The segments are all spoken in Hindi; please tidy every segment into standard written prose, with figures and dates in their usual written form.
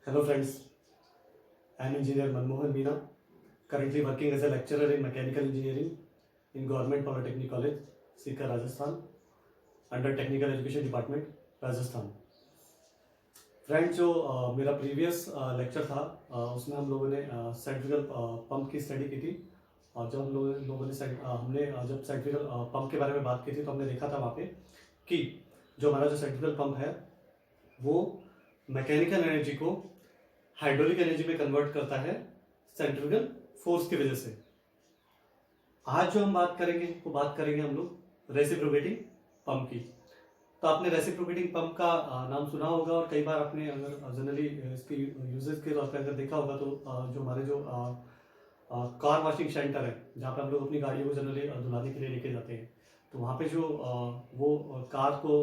Hello friends, I am Engineer Manmohan Meena, currently working as a lecturer in Mechanical Engineering in Government Polytechnic College, Sikar, Rajasthan, under Technical Education Department, Rajasthan. Friends जो मेरा प्रीवियस लेक्चर था उसमें हम लोगों ने सेंट्रिफिकल पंप की स्टडी की थी। और जब हम लोगों ने हमने जब सेंट्रिफिकल पंप के बारे में बात की थी तो हमने देखा था वहाँ पे कि जो हमारा जो सेंट्रिफिकल पंप है वो मैकेनिकल एनर्जी को हाइड्रोलिक एनर्जी में कन्वर्ट करता है सेंट्रिफिकल फोर्स की वजह से। आज जो हम बात करेंगे वो बात करेंगे हम लोग रेसिप्रोकेटिंग पंप की। तो आपने रेसिप्रोकेटिंग पंप का नाम सुना होगा और कई बार आपने अगर जनरली इसकी यूजेस के तौर पर अगर देखा होगा तो जो हमारे जो कार वॉशिंग सेंटर है जहाँ पे हम लोग अपनी गाड़ियों को जनरली धुलाने के लिए लेके जाते हैं, तो वहाँ पे जो वो कार को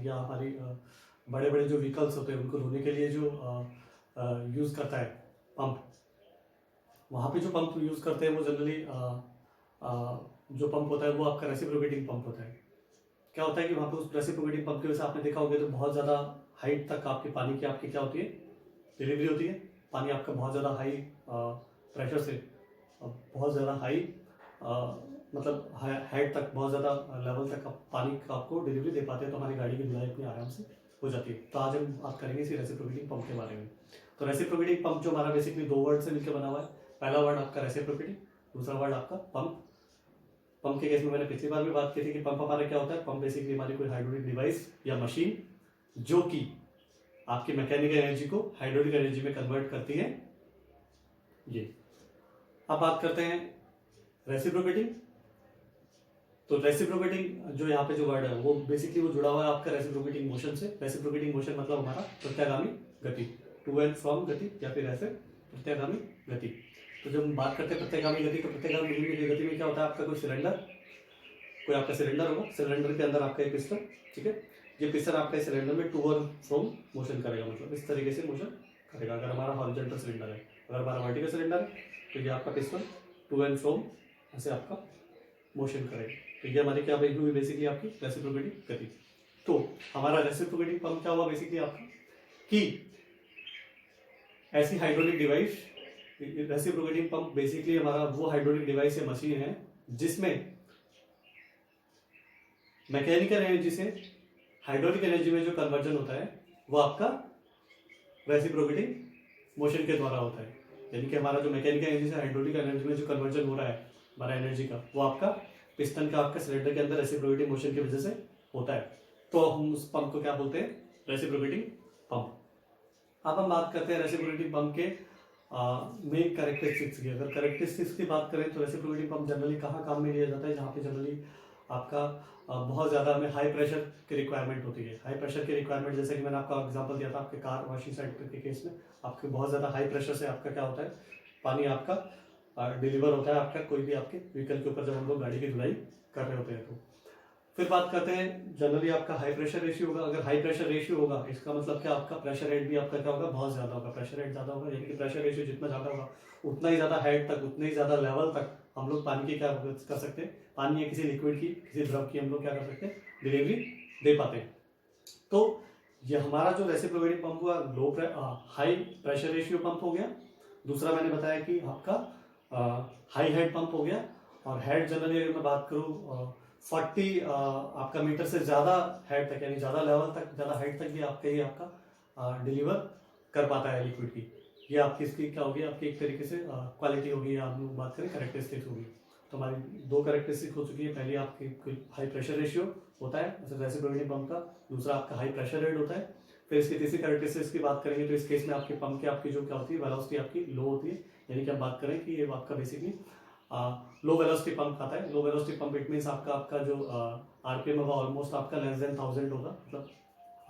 या हमारी बड़े बड़े जो व्हीकल्स होते हैं उनको धोने के लिए जो यूज़ करता है पंप, वहाँ पे जो पंप यूज़ करते हैं वो जनरली जो पंप होता है वो आपका रेसिप्रोकेटिंग पंप होता है। क्या होता है कि वहाँ पे उस रेसिप्रोकेटिंग पंप की वजह से आपने देखा होगा तो बहुत ज़्यादा हाइट तक आपके पानी की आपकी क्या होती है, डिलीवरी होती है। पानी आपका बहुत ज़्यादा हाई प्रेशर से बहुत ज़्यादा हाई मतलब हाइट तक बहुत ज़्यादा लेवल तक पानी का आपको डिलीवरी दे पाते हैं, तो हमारी गाड़ी की धुलाई इतनी आराम से हो जाती है। तो आज हम बात करेंगे इसी रेसिप्रोकेटिंग पंप के बारे में। तो रेसिप्रोकेटिंग पंप जो हमारा बेसिकली दो वर्ड से मिलकर बना हुआ है। पहला वर्ड आपका रेसिप्रोकेटिंग, दूसरा वर्ड आपका पंप। पंप के केस में मैंने पिछली बार भी बात की थी कि पंप हमारा क्या होता है। पंप बेसिकली हमारी कोई हाइड्रोलिक डिवाइस या मशीन जो कि आपकी मैकेनिकल एनर्जी को हाइड्रोलिक एनर्जी में कन्वर्ट करती है। ये अब बात करते हैं रेसिप्रोकेटिंग। तो रेसिप्रोकेटिंग जो यहाँ पे जो वर्ड है वो बेसिकली वो जुड़ा हुआ है आपका रेसिप्रोकेटिंग मोशन से। रेसिप्रोकेटिंग मोशन मतलब हमारा प्रत्यागामी गति, टू एंड फ्रॉम गति या फिर ऐसे प्रत्यागामी गति। तो जब हम बात करते हैं प्रत्यागामी गति, तो प्रत्यागामी गति में क्या होता है, आपका कोई आपका सिलेंडर होगा, सिलेंडर के अंदर आपका एक पिस्टन, ठीक है। ये पिस्टन आपका सिलेंडर में टू और फ्रॉम मोशन करेगा, मतलब इस तरीके से मोशन करेगा। अगर हमारा हॉरिजॉन्टल सिलेंडर है, अगर हमारा वर्टिकल सिलेंडर है तो ये आपका पिस्टन टू एंड फ्रॉम ऐसे आपका मोशन करेगा। तो ये हमारी क्या हुई बेसिकली आपकी रेसिप्रोकेटिंग गति। तो हमारा रेसिप्रोकेटिंग पंप क्या हुआ बेसिकली आपका कि ऐसी hydraulic device, reciprocating pump basically हमारा वो हाइड्रोलिक डिवाइस या मशीन है जिसमें मैकेनिकल एनर्जी से हाइड्रोलिक एनर्जी में जो कन्वर्जन होता है वो आपका रेसिप्रोकेटिंग मोशन के द्वारा होता है। यानी कि हमारा जो मैकेनिकल एनर्जी से हाइड्रोलिक एनर्जी में जो कन्वर्जन हो रहा है हमारा एनर्जी का, वो आपका पिस्टन का आपका सिलेंडर के अंदर रेसिप्रोकेटिंग मोशन की वजह से होता है। तो हम उस पंप को क्या बोलते हैं, रेसिप्रोकेटिंग पंप। अब हम बात करते हैं रेसिप्रोकेटिंग पंप के मेन कैरेक्टरिस्टिक्स की। अगर कैरेक्टरिस्टिक्स की बात करें तो रेसिप्रोकेटिंग पंप जनरली कहाँ काम में लिया जाता है, जहाँ पे जनरली आपका बहुत ज़्यादा हमें हाई प्रेशर की रिक्वायरमेंट होती है। हाई प्रेशर की रिक्वायरमेंट जैसे कि मैंने आपका एग्जांपल दिया था आपके कार वॉशिंग सेंटर के केस में, आपके बहुत ज़्यादा हाई प्रेशर से आपका क्या होता है, पानी आपका डिलीवर होता है आपका कोई भी आपके व्हीकल के ऊपर जब हम लोग गाड़ी की धुलाई कर रहे होते हैं। तो फिर बात करते हैं जनरली आपका हाई प्रेशर रेशियो होगा। अगर हाई प्रेशर रेशियो होगा इसका मतलब क्या, आपका प्रेशर रेट भी आपका क्या होगा, बहुत ज़्यादा होगा। प्रेशर रेट ज़्यादा होगा यानी कि प्रेशर रेशियो जितना ज़्यादा होगा उतना ही ज़्यादा हाइट तक, उतने ही ज़्यादा लेवल तक हम लोग पानी की क्या कर सकते हैं, पानी या किसी लिक्विड की, किसी द्रव की हम लोग क्या कर सकते हैं, डिलीवरी दे पाते हैं। तो ये हमारा जो रेसिप्रोकेटिंग पंप हुआ हाई प्रेशर रेशियो पंप हो गया। दूसरा मैंने बताया कि आपका हाई हेड पंप हो गया। और हेड जनरली अगर मैं बात करूँ 40 आपका मीटर से ज़्यादा हेड तक, यानी ज़्यादा लेवल तक, ज़्यादा हाइट तक भी आपका ये आपका डिलीवर कर पाता है लिक्विड की। ये आपकी इसकी क्या होगी, आपकी एक तरीके से क्वालिटी होगी, या हम लोग बात करें कैरेक्टरिस्टिक्स होगी। तो हमारी दो कैरेक्टरिस्टिक हो चुकी है। पहली आपकी हाई प्रेशर रेशियो होता है रेसिप्रोकेटिंग पंप का, दूसरा आपका हाई प्रेशर रेट होता है। फिर इसकी तीसरी कैरेक्टरिस्टिक्स की बात करेंगे तो इस केस में आपके पंप की आपकी जो क्या होती है, वेलोसिटी आपकी लो होती है। यानी कि हम बात करें कि ये आपका बेसिकली लो वेलोसिटी पंप आता है। लो वेलोसिटी पंप इट मीन्स आपका जो आरपीएम होगा ऑलमोस्ट आपका लेस देन 1000 होगा, मतलब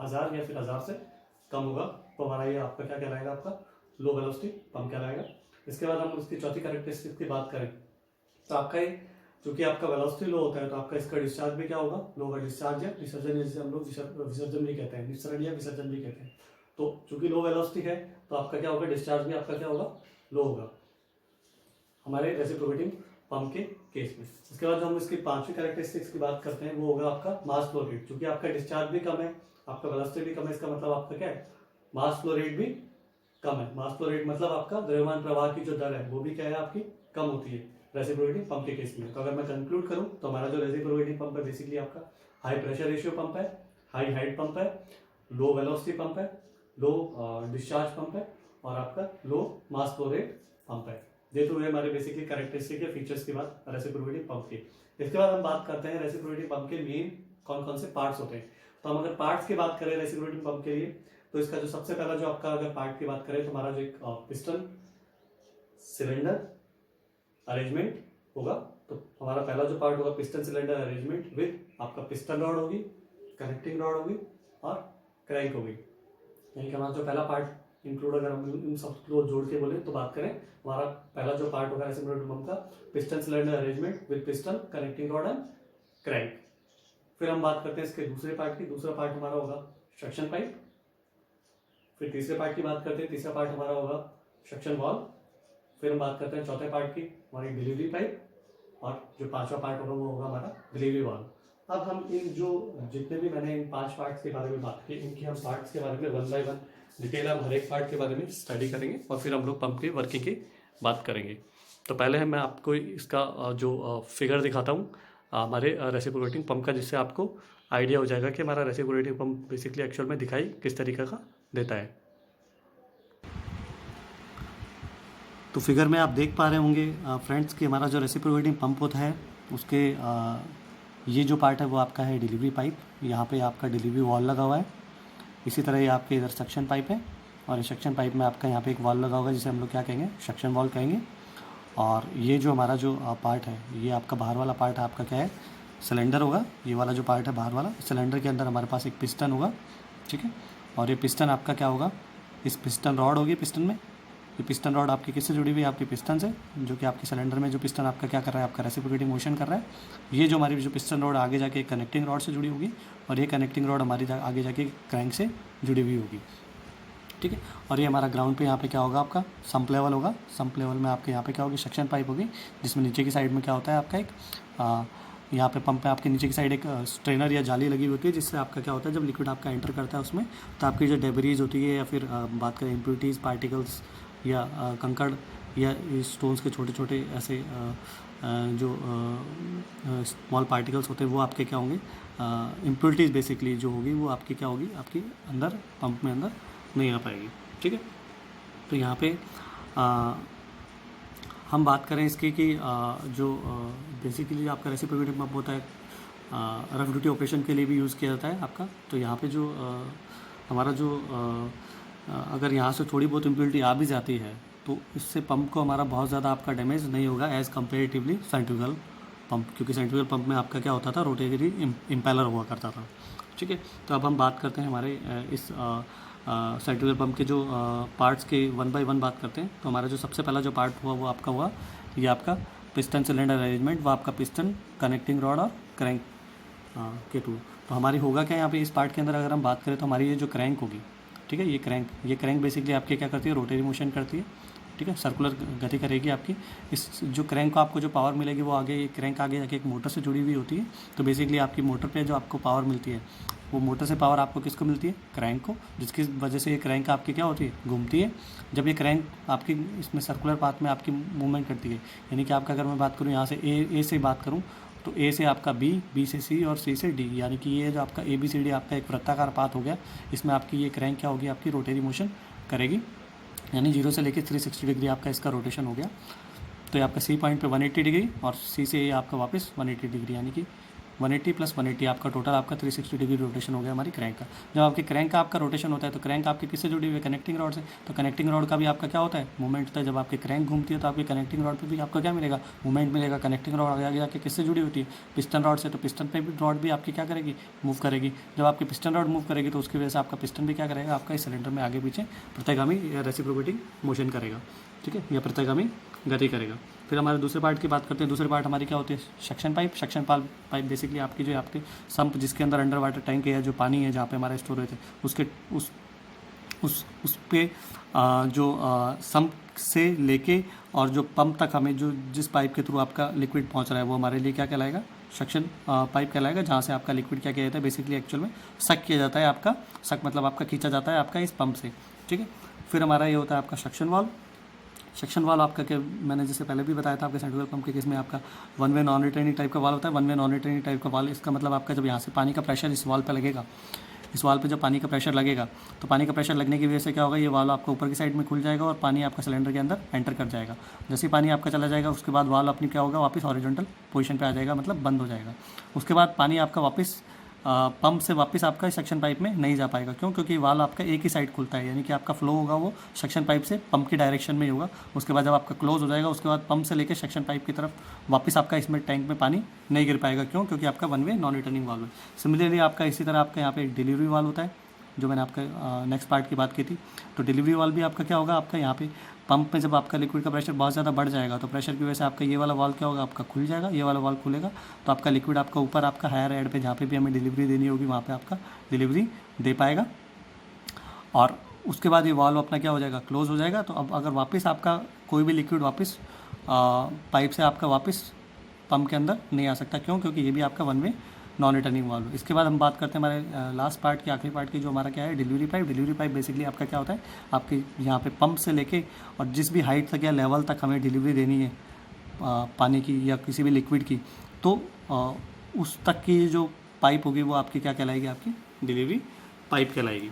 1000 या फिर 1000 से कम होगा। तो हमारा ये आपका क्या कहलाएगा, आपका लो वेलोसिटी पंप कहलाएगा। इसके बाद हम उसकी चौथी कैरेक्टरिस्टिक की बात करें तो आपका ये चूंकि आपका वेलोसिटी लो होता है तो आपका इसका डिस्चार्ज भी क्या होगा, लो होगा। डिस्चार्ज या विसर्जन, जिसे हम लोग विसर्जन भी कहते हैं, विसरण या विसर्जन भी कहते हैं। तो चूंकि लो वेलोसिटी है तो आपका क्या होगा, डिस्चार्ज भी आपका क्या होगा, लो होगा हमारे रेसिप्रोकेटिंग पंप के केस में। इसके बाद जो हम इसकी पांचवी कैरेक्टरिस्टिक्स की बात करते हैं वो होगा आपका मास फ्लो रेट। क्योंकि आपका डिस्चार्ज भी कम है, आपका वेलोसिटी भी कम है, इसका मतलब आपका क्या है, मास फ्लो रेट भी कम है। मास फ्लो रेट मतलब आपका द्रव्यमान प्रवाह की जो दर है वो भी क्या है आपकी कम होती है रेसिप्रोकेटिंग पंप के केस में। तो अगर मैं कंक्लूड करूं तो हमारा जो रेसिप्रोकेटिंग पंप है बेसिकली आपका हाई प्रेशर रेशियो पंप है, हाई हाइट पंप है, लो वेलोसिटी पंप है, लो डिस्चार्ज पंप है और आपका लो मास फ्लो रेट पंप है। ये तो हुए हमारे बेसिकली कैरेक्टरिस्टिक या फीचर्स की बात रेसिप्रोकेटिंग पंप की। इसके बाद हम बात करते हैं रेसिप्रोकेटिंग पंप के मेन कौन कौन से पार्ट्स होते हैं। तो हम अगर पार्ट्स की बात करें रेसिप्रोकेटिंग पंप के लिए तो इसका जो सबसे पहला जो आपका अगर पार्ट की बात करें तो हमारा जो एक पिस्टन सिलेंडर अरेंजमेंट होगा। तो हमारा पहला जो पार्ट होगा पिस्टन सिलेंडर अरेंजमेंट विद आपका पिस्टन रॉड होगी, कनेक्टिंग रॉड होगी और क्रैंक होगी। यानी कि हमारा जो पहला पार्ट इंक्लूड अगर हम इन सब को जोड़ के बोले तो बात करें हमारा पहला जो पार्ट होगा रेसिप्रोकेटिंग पंप का piston cylinder arrangement with piston connecting rod and crank. फिर हम बात करते हैं इसके दूसरे पार्ट की। दूसरा पार्ट हमारा होगा सक्शन पाइप। फिर तीसरे पार्ट की बात करते हैं, तीसरा पार्ट हमारा होगा सक्शन वॉल्व। फिर हम बात करते हैं चौथे पार्ट की हमारी डिलीवरी पाइप और जो पांचवा पार्ट होगा वो होगा हमारा डिलीवरी वाल्व। अब हम इन जो जितने भी मैंने इन 5 पार्ट्स के बारे में बात की इनकी हम पार्ट्स के बारे में 1 बाय 1 डिटेल हम हर एक पार्ट के बारे में स्टडी करेंगे और फिर हम लोग पंप की वर्किंग की बात करेंगे। तो पहले मैं आपको इसका जो फिगर दिखाता हूँ हमारे रेसिप्रोकेटिंग पंप का, जिससे आपको आइडिया हो जाएगा कि हमारा रेसिप्रोकेटिंग पंप बेसिकली एक्चुअल में दिखाई किस तरीके का देता है। तो फिगर में आप देख पा रहे होंगे फ्रेंड्स कि हमारा जो रेसिप्रोकेटिंग पंप होता है उसके ये जो पार्ट है वो आपका है डिलीवरी पाइप। यहाँ पे आपका डिलीवरी वॉल लगा हुआ है। इसी तरह ये आपके इधर सक्शन पाइप है और इस सक्शन पाइप में आपका यहाँ पे एक वॉल लगा होगा जिसे हम लोग क्या कहेंगे सक्शन वॉल कहेंगे। और ये जो हमारा जो पार्ट है ये आपका बाहर वाला पार्ट है आपका क्या है सिलेंडर होगा। ये वाला जो पार्ट है बाहर वाला सिलेंडर के अंदर हमारे पास एक पिस्टन होगा, ठीक है। और ये पिस्टन आपका क्या होगा, इस पिस्टन रॉड होगी पिस्टन में। ये पिस्टन रॉड आपकी किससे जुड़ी हुई है, आपकी पिस्टन से, जो कि आपके सिलेंडर में जो पिस्टन आपका क्या कर रहा है आपका रेसिप्रोकेटिंग मोशन कर रहा है। ये जो हमारी जो पिस्टन रॉड आगे जाके कनेक्टिंग रॉड से जुड़ी होगी और ये कनेक्टिंग रॉड हमारी आगे जाके क्रैंक से जुड़ी हुई होगी, ठीक है। और ये हमारा ग्राउंड पे यहाँ पे क्या होगा आपका सम्प लेवल होगा। सम्प लेवल में आपके यहाँ पे क्या होगी सक्शन पाइप होगी, जिसमें नीचे की साइड में क्या होता है आपका एक यहाँ पे पंप पे आपके नीचे की साइड एक स्ट्रेनर या जाली लगी होती है, जिससे आपका क्या होता है जब लिक्विड आपका एंटर करता है उसमें तो आपकी जो डेबरीज होती है या फिर बात करें इम्प्योरिटीज़ पार्टिकल्स या कंकड़ या स्टोन्स के छोटे छोटे ऐसे जो स्मॉल पार्टिकल्स होते हैं वो आपके क्या होंगे इम्प्योरिटीज़ बेसिकली जो होगी वो आपकी क्या होगी आपकी अंदर पंप में अंदर नहीं आ पाएगी, ठीक है। तो यहाँ पे हम बात करें इसकी कि जो बेसिकली आपका रेसिप्रोकेटिंग पंप होता है रफ ड्यूटी ऑपरेशन के लिए भी यूज़ किया जाता है आपका। तो यहाँ पे जो हमारा जो अगर यहाँ से थोड़ी बहुत इम्प्योरिटी आ भी जाती है तो इससे पंप को हमारा बहुत ज़्यादा आपका डैमेज नहीं होगा एज़ कम्पेरेटिवली सेंट्रीफ्यूगल पंप, क्योंकि सेंट्रीफ्यूगल पंप में आपका क्या होता था रोटेटरी इम्पेलर हुआ करता था, ठीक है। तो अब हम बात करते हैं हमारे इस सेंट्रीफ्यूगल पंप के जो पार्ट्स के 1 बाय 1 बात करते हैं। तो हमारा जो सबसे पहला जो पार्ट हुआ वो आपका हुआ ये आपका पिस्टन सिलेंडर अरेंजमेंट, वो आपका पिस्टन कनेक्टिंग रॉड और क्रैंक के टू। तो हमारी होगा क्या यहाँ पे इस पार्ट के अंदर अगर हम बात करें तो हमारी ये जो क्रैंक होगी, ठीक है, ये क्रैंक बेसिकली आपके क्या करती है रोटेरी मोशन करती है, ठीक है, सर्कुलर गति करेगी आपकी। इस जो क्रैंक को आपको जो पावर मिलेगी वो आगे क्रैंक आगे जाके एक मोटर से जुड़ी हुई होती है। तो बेसिकली आपकी मोटर पे जो आपको पावर मिलती है वो मोटर से पावर आपको किसको मिलती है क्रैंक को, जिसकी वजह से ये क्रैंक आपकी क्या होती है घूमती है। जब ये क्रैंक आपकी इसमें सर्कुलर पाथ में आपकी मूवमेंट करती है, यानी कि आपका अगर मैं बात करूँ यहाँ से ए से बात करूँ तो ए से आपका बी से सी और सी से डी, यानी कि ये जो आपका ABCD आपका एक वृत्ताकार पाथ हो गया। इसमें आपकी ये क्रैंक क्या होगी आपकी रोटेरी मोशन करेगी, यानी 0 से लेकर 360 डिग्री आपका इसका रोटेशन हो गया। तो ये आपका सी पॉइंट पे 180 डिग्री और सी से ये आपका वापस 180 डिग्री, यानी कि 180 + 180 आपका टोटल आपका 360 डिग्री रोटेशन हो गया हमारी क्रैंक का। जब आपके क्रैंक का आपका रोटेशन होता है तो क्रैंक आपके किससे जुड़ी हुई है कनेक्टिंग रॉड से। तो कनेक्टिंग रॉड का भी आपका क्या होता है मूवमेंट होता है। जब आपकी क्रैंक घूमती है तो आपकी कनेक्टिंग रॉड पे भी आपका क्या मिलेगा मूवमेंट मिलेगा। कनेक्टिंग रॉड आगे जाके किससे जुड़ी होती है पिस्टन रॉड से, तो पिस्टन पे भी रॉड भी आपकी क्या करेगी मूव करेगी। जब आपकी पिस्टन रॉड मूव करेगी तो उसकी वजह से आपका पिस्टन भी क्या करेगा आपका इस सिलेंडर में आगे पीछे प्रतिगामी या रेसिप्रोकेटिंग मोशन करेगा, ठीक है, या प्रतिगामी गति करेगा। फिर हमारे दूसरे पार्ट की बात करते हैं। दूसरे पार्ट हमारी क्या होती है suction pipe. Suction pipe basically आपकी जो आपके सम्प जिसके अंदर अंडर वाटर टैंक है, जो पानी है जहाँ पे हमारा स्टोर होते हैं उसके उस पे जो सम्प से लेके और जो पंप तक हमें जो जिस पाइप के थ्रू आपका लिक्विड पहुँच रहा है वो हमारे लिए क्या कहलाएगा सक्शन पाइप कहलाएगा, जहाँ से आपका लिक्विड क्या किया जाता है बेसिकली एक्चुअल में सक किया जाता है आपका। सक मतलब आपका खींचा जाता है आपका इस पंप से, ठीक है। फिर हमारा ये होता है आपका सक्शन वाल्व। सक्शन वाल्व आपका क्या, मैंने जैसे पहले भी बताया था आपके सेंट्रिफ्यूगल पंप के केस में आपका one way non returning type का वाल्व होता है। One way non returning type का वाल्व, इसका मतलब आपका जब यहाँ से पानी का प्रेशर इस वाल्व पे लगेगा, इस वाल्व पे जब पानी का प्रेशर लगेगा तो पानी का प्रेशर लगने की वजह से क्या होगा, ये वाल्व आपका ऊपर की साइड में खुल जाएगा और पानी आपका सिलेंडर के अंदर एंटर कर जाएगा। जैसे ही पानी आपका चला जाएगा उसके बाद वाल्व अपनी क्या होगा, वापस हॉरिजॉन्टल पोजीशन पे आ जाएगा, मतलब बंद हो जाएगा। उसके बाद पानी आपका वापस पंप से वापस आपका सक्शन पाइप में नहीं जा पाएगा। क्यों? क्योंकि वाल्व आपका एक ही साइड खुलता है, यानी कि आपका फ्लो होगा वो सक्शन पाइप से पंप की डायरेक्शन में ही होगा। उसके बाद जब आपका क्लोज हो जाएगा उसके बाद पंप से लेकर सक्शन पाइप की तरफ वापस आपका इसमें टैंक में पानी नहीं गिर पाएगा। क्यों? क्योंकि आपका one way non returning valve है। सिमिलरली आपका इसी तरह आपका यहाँ पे एक डिलीवरी वाल्व होता है, जो मैंने आपका नेक्स्ट पार्ट की बात की थी। तो डिलीवरी वाल्व भी आपका क्या होगा, आपका यहाँ पे पंप में जब आपका लिक्विड का प्रेशर बहुत ज़्यादा बढ़ जाएगा तो प्रेशर की वजह से आपका ये वाला वाल्व क्या होगा, आपका खुल जाएगा, ये वाला वाल्व खुलेगा तो आपका लिक्विड आपका ऊपर आपका हायर हेड पे जहाँ पे भी हमें डिलीवरी देनी होगी वहाँ पे आपका डिलीवरी दे पाएगा। और उसके बाद ये वाल्व अपना क्या हो जाएगा, क्लोज हो जाएगा। तो अब अगर वापस आपका कोई भी लिक्विड वापस पाइप से आपका वापस पंप के अंदर नहीं आ सकता। क्यों? क्योंकि ये भी आपका one way non returning valve. इसके बाद हम बात करते हैं हमारे लास्ट पार्ट की, आखिरी पार्ट की, जो हमारा क्या है, delivery pipe. Delivery pipe basically आपका क्या होता है, आपके यहाँ पे पंप से लेके और जिस भी हाइट तक या लेवल तक हमें डिलीवरी देनी है पानी की या किसी भी लिक्विड की, तो उस तक की जो पाइप होगी वो आपकी क्या कहलाएगी, आपकी डिलीवरी पाइप कहलाएगी।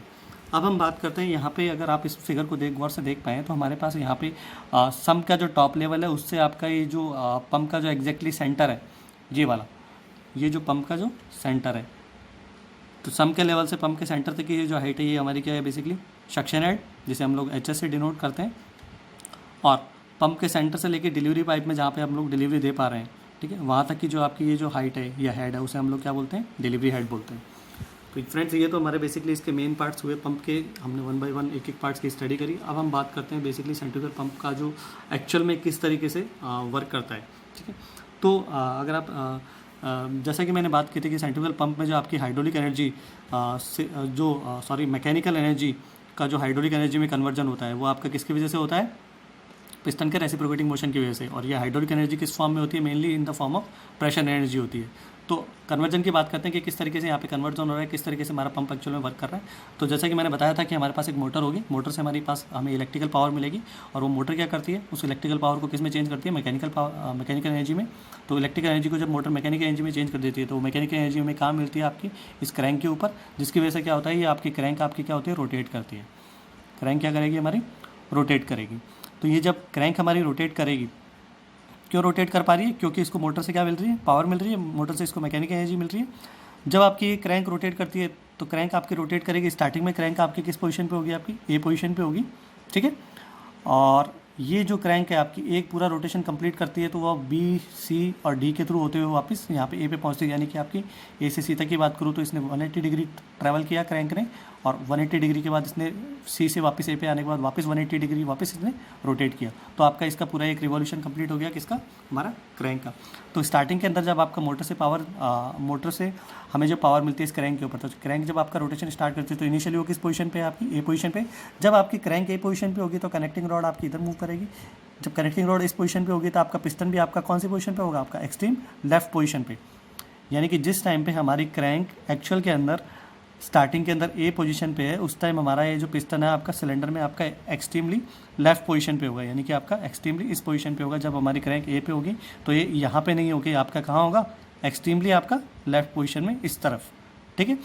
अब हम बात करते हैं यहाँ पे, अगर आप इस फिगर को गौर से देख पाएँ तो हमारे पास यहाँ पे सम का जो टॉप लेवल है उससे आपका ये जो पंप का जो एग्जैक्टली सेंटर है, ये वाला, ये जो पंप का जो सेंटर है, तो सम के लेवल से पंप के सेंटर तक की ये जो हाइट है ये हमारी क्या है, बेसिकली सक्शन हेड, जिसे हम लोग HS से डिनोट करते हैं। और पंप के सेंटर से लेके डिलीवरी पाइप में जहाँ पे हम लोग डिलीवरी दे पा रहे हैं, ठीक है, वहाँ तक की जो आपकी ये जो हाइट है या हेड है उसे हम लोग क्या बोलते हैं, डिलीवरी हेड बोलते हैं। तो फ्रेंड्स ये तो हमारे बेसिकली इसके मेन पार्ट्स हुए पंप के, हमने 1 बाय 1 एक एक पार्ट्स की स्टडी करी। अब हम बात करते हैं बेसिकली सेंट्रिफ्यूगल पंप का जो एक्चुअल में किस तरीके से वर्क करता है, ठीक है। तो अगर आप जैसा कि मैंने बात की थी कि सेंट्रिफ्यूगल पंप में जो आपकी हाइड्रोलिक एनर्जी मैकेनिकल एनर्जी का जो हाइड्रोलिक एनर्जी में कन्वर्जन होता है वो आपका किसकी वजह से होता है, पिस्टन के रेसिप्रोकेटिंग मोशन की वजह से। और ये हाइड्रोलिक एनर्जी किस फॉर्म में होती है, mainly in the form of pressure energy होती है। तो कन्वर्जन की बात करते हैं कि किस तरीके से यहाँ पे कन्वर्जन हो रहा है, किस तरीके से हमारा पंप एक्चुअल में वर्क कर रहा है। तो जैसा कि मैंने बताया था कि हमारे पास एक मोटर होगी, मोटर से हमारे पास हमें इलेक्ट्रिकल पावर मिलेगी और वो मोटर क्या करती है, उस इलेक्ट्रिकल पावर को किस में चेंज करती है, मैकेनिकल एनर्जी में। तो इलेक्ट्रिकल एनर्जी को जब मोटर मैकेनिकल एनर्जी में चेंज कर देती है तो मैकेनिकल एनर्जी में कहाँ मिलती है, आपकी इस क्रैंक के ऊपर, जिसकी वजह से क्या होता है, ये आपकी क्रैंक आपकी क्या होती है, रोटेट करती है। क्रैंक क्या करेगी, हमारी रोटेट करेगी। तो ये जब क्रैंक हमारी रोटेट करेगी, क्यों रोटेट कर पा रही है, क्योंकि इसको मोटर से क्या मिल रही है, पावर मिल रही है, मोटर से इसको मैकेनिकल एनर्जी मिल रही है। जब आपकी क्रैंक रोटेट करती है तो क्रैंक आपकी रोटेट करेगी, स्टार्टिंग में क्रैंक आपकी किस पोजीशन पे होगी, आपकी ए पोजीशन पे होगी, ठीक है। और ये जो क्रैंक है आपकी एक पूरा रोटेशन कंप्लीट करती है तो वह B, C और D के थ्रू होते हुए वापस यहाँ पे A पे पहुँचती है। यानी कि आपकी A से C तक की बात करूँ तो इसने 180 डिग्री ट्रैवल किया क्रैंक ने, और 180 डिग्री के बाद इसने C से वापस A पे आने के बाद वापस 180 डिग्री वापस इसने रोटेट किया। तो आपका इसका पूरा एक रिवॉल्यूशन कंप्लीट हो गया, किसका, हमारा क्रैंक का। तो स्टार्टिंग के अंदर जब आपका मोटर से हमें जो पावर मिलती है इस क्रैंक के ऊपर, तो क्रैंक जब आपका रोटेशन स्टार्ट करती है तो इनिशियली वो किस पोजीशन पे है, आपकी ए पोजीशन पे। जब आपकी क्रैंक ए पोजीशन पे होगी तो कनेक्टिंग रॉड आपकी इधर मूव करेगी। जब कनेक्टिंग रॉड इस पोजीशन पे होगी तो आपका पिस्टन भी आपका कौन सी पोजीशन पे होगा, आपका एक्सट्रीम लेफ्ट पोजीशन पे। यानी कि जिस टाइम पे हमारी क्रैंक एक्चुअल के अंदर स्टार्टिंग के अंदर ए पोजीशन पे है, उस टाइम हमारा ये जो पिस्टन है आपका सिलेंडर में आपका एक्सट्रीमली लेफ्ट पोजीशन पे होगा। यानी कि आपका एक्सट्रीमली इस पोजीशन पे होगा। जब हमारी क्रैंक ए पे होगी तो ये यहाँ पे नहीं होगी, आपका कहाँ होगा, एक्सट्रीमली आपका लेफ्ट पोजीशन में इस तरफ, ठीक है।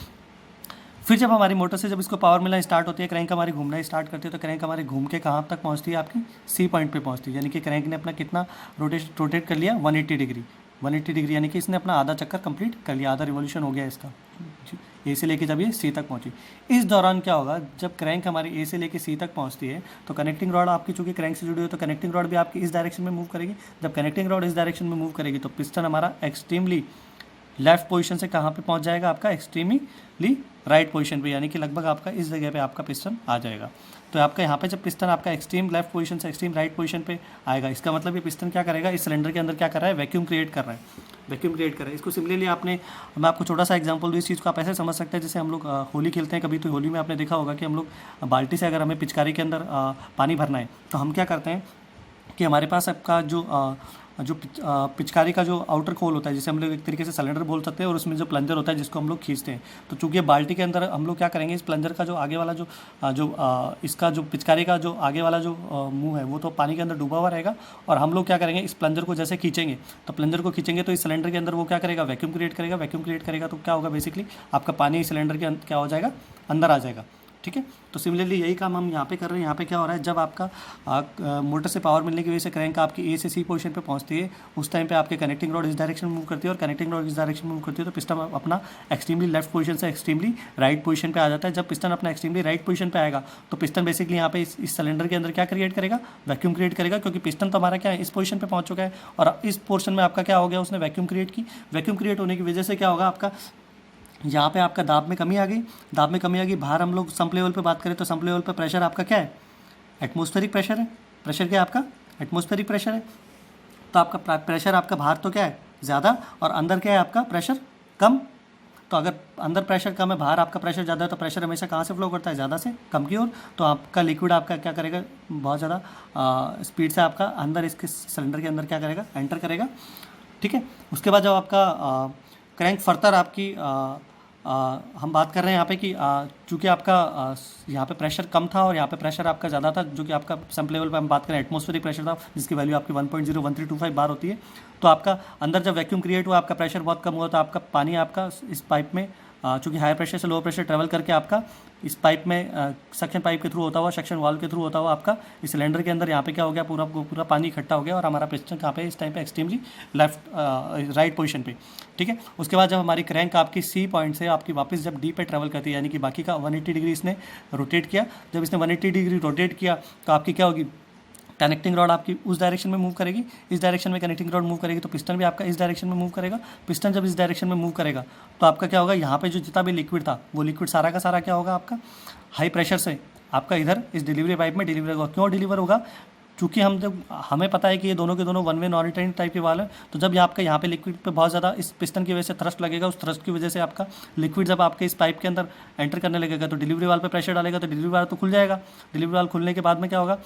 फिर जब हमारी मोटर से जब इसको पावर मिलना स्टार्ट होती है, क्रैंक हमारी घूमना स्टार्ट करती है, तो क्रैंक हमारी घूम के कहाँ तक पहुँचती है, आपकी C पॉइंट पे पहुँचती है। यानी कि क्रैंक ने अपना कितना रोटेट कर लिया, 180 डिग्री, यानी कि इसने अपना आधा चक्कर कंप्लीट कर लिया, आधा रिवॉल्यूशन हो गया इसका, A से लेके जब ये C तक पहुँची। इस दौरान क्या होगा, जब क्रैंक हमारी A से लेके C तक पहुँचती है तो कनेक्टिंग रॉड आपकी चूँकि क्रैंक से जुड़ी हुई है तो कनेक्टिंग रॉड भी आपकी इस डायरेक्शन में मूव करेगी। जब कनेक्टिंग रॉड इस डायरेक्शन में मूव करेगी तो पिस्टन हमारा एक्सट्रीमली लेफ्ट पोजीशन से कहाँ पे पहुँच जाएगा, आपका एक्सट्रीमली राइट पोजीशन पे। यानी कि लगभग आपका इस जगह पे आपका पिस्टन आ जाएगा। तो आपका यहाँ पे जब पिस्टन आपका एक्सट्रीम लेफ्ट पोजीशन से एक्सट्रीम राइट पोजीशन पे आएगा, इसका मतलब ये पिस्टन क्या करेगा, इस सिलेंडर के अंदर क्या कर रहा है, वैक्यूम क्रिएट कर रहा है। इसको सिमिलरली मैं आपको छोटा सा एग्जांपल दूँ, इस चीज़ को आप ऐसे समझ सकते हैं जैसे हम लोग होली खेलते हैं कभी, तो होली में आपने देखा होगा कि हम लोग बाल्टी से अगर हमें पिचकारी के अंदर पानी भरना है तो हम क्या करते हैं कि हमारे पास आपका जो पिचकारी का जो आउटर खोल होता है, जिसे हम लोग एक तरीके से सिलेंडर बोल सकते हैं, और उसमें जो प्लंजर होता है जिसको हम लोग खींचते हैं। तो चूंकि बाल्टी के अंदर हम लोग क्या करेंगे, इस प्लंजर का जो आगे वाला इसका जो पिचकारी का जो आगे वाला जो मुंह है वो तो पानी के अंदर डूबा हुआ रहेगा, और हम लोग क्या करेंगे, इस प्लंजर को जैसे खींचेंगे, तो प्लंजर को खींचेंगे तो इस सिलेंडर के अंदर वो क्या करेगा, वैक्यूम क्रिएट करेगा। वैक्यूम क्रिएट करेगा तो क्या होगा, बेसिकली आपका पानी सिलेंडर के क्या हो जाएगा, अंदर आ जाएगा। ठीक है, तो सिमिलरली यही काम हम यहाँ पे कर रहे हैं। यहाँ पे क्या हो रहा है, जब आपका मोटर से पावर मिलने की वजह से क्रैंक आपकी ए से सी पोजीशन पे पहुँचती है, उस टाइम पे आपके कनेक्टिंग रॉड इस डायरेक्शन में मूव करती है, और कनेक्टिंग रॉड इस डायरेक्शन में मूव करती है, तो पिस्टन अपना एक्सट्रीमली लेफ्ट पोजीशन से एक्सट्रीमली राइट पोजीशन पे आ जाता है। जब पिस्टन अपना एक्सट्रीमली राइट पोजीशन पे आएगा तो पिस्टन बेसिकली यहाँ पे इस सिलेंडर के अंदर क्या क्रिएट करेगा, वैक्यूम क्रिएट करेगा, क्योंकि पिस्टन तो हमारा क्या है, इस पोजीशन पे पहुँच चुका है, और इस पोर्शन में आपका क्या हो गया, उसने वैक्यूम क्रिएट की। वैक्यूम क्रिएट होने की वजह से क्या होगा, आपका यहाँ पे आपका दाब में कमी आ गई। दाब में कमी आ गई। बाहर हम लोग सम्प लेवल पे बात करें तो सम्प लेवल पे प्रेशर आपका क्या है, एटमॉस्फेरिक प्रेशर है। प्रेशर क्या है आपका, एटमॉस्फेरिक प्रेशर है। तो आपका प्रेशर आपका बाहर तो क्या है, ज़्यादा, और अंदर क्या है आपका प्रेशर कम। तो अगर अंदर प्रेशर कम है, बाहर आपका प्रेशर ज़्यादा है, तो प्रेशर हमेशा कहाँ से फ्लो करता है, ज़्यादा से कम की ओर। तो आपका लिक्विड आपका क्या करेगा, बहुत ज़्यादा स्पीड से आपका अंदर इसके सिलेंडर के अंदर क्या करेगा, एंटर करेगा। ठीक है, उसके बाद जब आपका क्रैंक फर्दर आपकी हम बात कर रहे हैं यहाँ पे कि चूँकि आपका यहाँ पे प्रेशर कम था और यहाँ पे प्रेशर आपका ज़्यादा था, जो कि आपका सम्प लेवल पे हम बात करें एटमॉस्फेरिक प्रेशर था, जिसकी वैल्यू आपकी 1.01325 बार होती है। तो आपका अंदर जब वैक्यूम क्रिएट हुआ, आपका प्रेशर बहुत कम हुआ, तो आपका पानी आपका इस पाइप में चूँकि हाई प्रेशर से लो प्रेशर ट्रेवल करके आपका इस पाइप में सक्शन पाइप के थ्रू होता हुआ, सक्शन वाल्व के थ्रू होता हुआ आपका इस सिलेंडर के अंदर यहाँ पे क्या हो गया, पूरा पानी इकट्ठा हो गया, और हमारा पिस्टन कहाँ पे इस टाइम पे एक्सट्रीमली राइट पोजीशन पे। ठीक है, उसके बाद जब हमारी क्रैंक आपकी सी पॉइंट से आपकी वापस जब डी पे ट्रेवल करती है, यानी कि बाकी का 180 डिग्री इसने रोटेट किया। जब इसने 180 डिग्री रोटेट किया तो आपकी क्या होगी, कनेक्टिंग रॉड आपकी उस डायरेक्शन में मूव करेगी, इस डायरेक्शन में कनेक्टिंग रॉड मूव करेगी, तो पिस्टन भी आपका इस डायरेक्शन में मूव करेगा। पिस्टन जब इस डायरेक्शन में मूव करेगा तो आपका क्या होगा, यहाँ पे जो जितना भी लिक्विड था वो लिक्विड सारा का सारा क्या होगा, आपका हाई प्रेशर से आपका इधर इस डिलीवरी पाइप में डिलीवर होगा। क्यों डिलीवर होगा, चूँकि हमें पता है कि ये दोनों के दोनों one way non returning type के वाल है। तो जब आपका यहाँ पे लिक्विड पे बहुत ज़्यादा इस पिस्टन की वजह से थ्रस्ट लगेगा, उस थ्रस्ट की वजह से आपका लिक्विड जब आपके इस पाइप के अंदर एंटर करने लगेगा तो डिलीवरी वाल पे प्रेशर डालेगा, तो डिलीवरी वाल तो खुल जाएगा। डिलीवरी वाल खुलने के बाद में क्या होगा,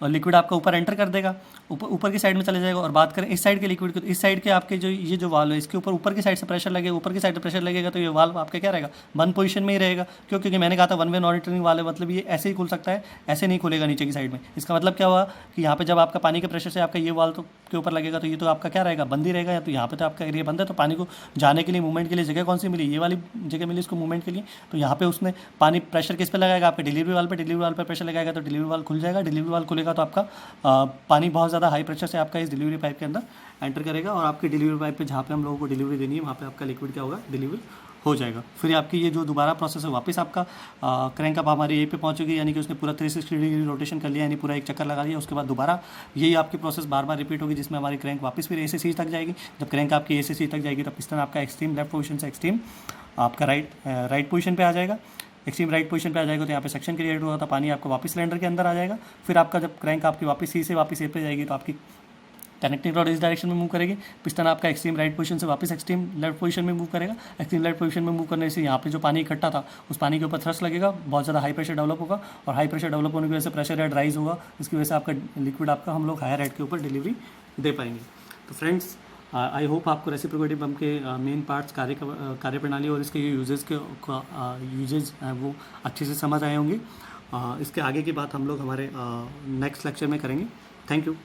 और लिक्विड आपका ऊपर एंटर कर देगा, ऊपर की साइड में चले जाएगा। और बात करें इस साइड के लिक्विड की, तो इस साइड के आपके ये जो वाल्व है, इसके ऊपर की साइड से प्रेशर लगेगा, ऊपर की साइड से प्रेशर लगेगा, तो ये वाल्व आपका क्या रहेगा, बंद पोजीशन में ही रहेगा। क्यों, क्योंकि मैंने कहा था one way non returning valve है, मतलब ये ऐसे ही खुल सकता है, ऐसे नहीं खुलेगा नीचे की साइड में। इसका मतलब क्या हुआ कि यहाँ पे जब आपका पानी के प्रेशर से आपका ये वाल्व तो के ऊपर लगेगा, तो ये तो आपका क्या रहेगा, बंद ही रहेगा। या तो यहाँ पे तो आपका एरिया बंद है, तो पानी को जाने के लिए, मूवमेंट के लिए जगह कौन सी मिली, ये वाली जगह मिली इसको मूवमेंट के लिए। तो यहाँ पे उसने पानी प्रेशर किस पे लगाएगा, आपके डिलीवरी वाल पे। डिलीवरी वाल पे प्रेशर लगाएगा तो डिलीवरी वाल खुल जाएगा। डिलीवरी वाल खुलेगा तो आपका पानी बहुत ज़्यादा हाई प्रेशर से आपका इस डिलीवरी पाइप के अंदर एंटर करेगा, और आपकी डिलीवरी पाइप पे जहाँ पे हम लोगों को डिलीवरी देनी है वहाँ पे आपका लिक्विड क्या होगा, डिलीवर हो जाएगा। फिर आपकी ये जो दोबारा प्रोसेस है, वापस आपका क्रैंक अप हमारी ए पे पहुँचेगी, यानी कि उसने पूरा 360 डिग्री रोटेशन कर लिया, यानी पूरा एक चक्कर लगा लिया। उसके बाद दोबारा यही आपकी प्रोसेस बार बार रिपीट होगी, जिसमें हमारी क्रैंक वापस फिर ए से सी तक जाएगी। जब क्रैंक आपकी ए से सी तक जाएगी तो पिस्टन आपका एक्सट्रीम लेफ्ट पोजीशन से एक्सट्रीम आपका राइट पोजीशन पे आ जाएगा। एक्सट्रीम राइट पोजीशन पे आ जाएगा तो यहाँ पे सेक्शन क्रिएट हुआ था, पानी आपका वापस सिलेंडर के अंदर आ जाएगा। फिर आपका जब क्रैंक आपकी वापस सी से वापस ए पे जाएगी तो आपकी कनेक्टिंग रॉड इस डायरेक्शन में मूव करेगी। पिस्टन आपका एक्सट्रीम राइट पोजीशन से वापस एक्सट्रीम लेफ्ट पोजीशन में मूव करेगा। एक्सट्रीम लेफ्ट पोजीशन में मूव करने से यहाँ पे जो पानी इकट्ठा था उस पानी के ऊपर थ्रस्ट लगेगा, बहुत ज़्यादा हाई प्रेशर डेवलप होगा, और हाई प्रेशर डेवलप होने की वजह से प्रेशर हेड राइज होगा, इसकी वजह से आपका लिक्विड आपका हम लोग हायर हेड के ऊपर डिलीवरी दे पाएंगे। तो फ्रेंड्स, आई होप आपको रेसिप्रोकेटिव पंप के मेन पार्ट्स, कार्यप्रणाली और इसके यूजेज वो अच्छे से समझ आए होंगे। इसके आगे की बात हम लोग हमारे नेक्स्ट लेक्चर में करेंगे। Thank you.